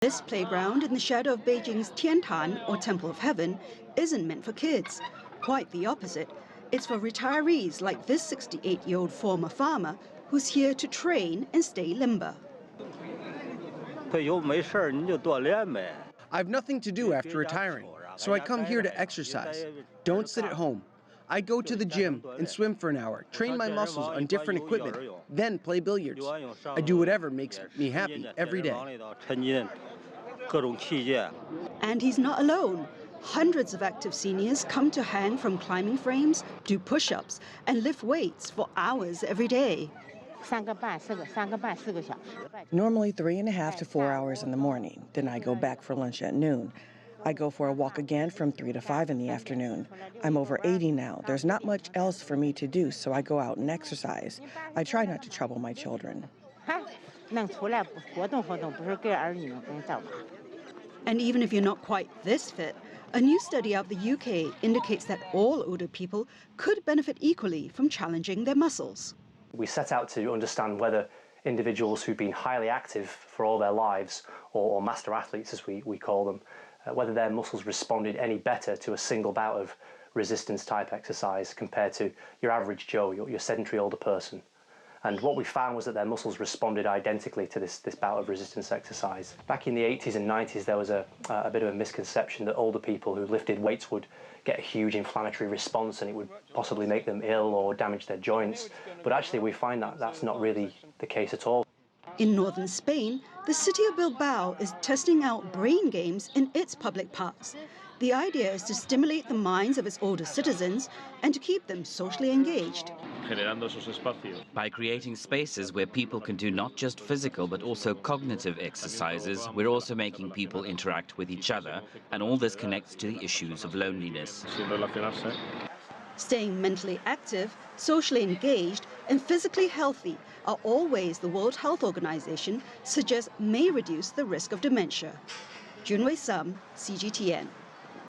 This playground in the shadow of Beijing's Tiantan, or Temple of Heaven, isn't meant for kids. Quite the opposite. It's for retirees like this 68-year-old former farmer who's here to train and stay limber. I have nothing to do after retiring, so I come here to exercise. Don't sit at home. I go to the gym and swim for an hour, train my muscles on different equipment, then play billiards. I do whatever makes me happy every day. And he's not alone. Hundreds of active seniors come to hang from climbing frames, do push-ups, and lift weights for hours every day. Normally 3.5 to 4 hours in the morning. Then I go back for lunch at noon. I go for a walk again from 3 to 5 in the afternoon. I'm over 80 now. There's not much else for me to do, so I go out and exercise. I try not to trouble my children. And even if you're not quite this fit, a new study out of the UK indicates that all older people could benefit equally from challenging their muscles. We set out to understand whether individuals who've been highly active for all their lives, or master athletes as we call them, whether their muscles responded any better to a single bout of resistance type exercise compared to your average Joe, your sedentary older person. And what we found was that their muscles responded identically to this bout of resistance exercise. Back in the 80s and 90s, there was a bit of a misconception that older people who lifted weights would get a huge inflammatory response and it would possibly make them ill or damage their joints. But actually, we find that that's not really the case at all. In northern Spain, the city of Bilbao is testing out brain games in its public parks. The idea is to stimulate the minds of its older citizens and to keep them socially engaged. By creating spaces where people can do not just physical but also cognitive exercises, we're also making people interact with each other, and all this connects to the issues of loneliness. Staying mentally active, socially engaged, and physically healthy are all ways the World Health Organization suggests may reduce the risk of dementia. Junwei Sum, CGTN.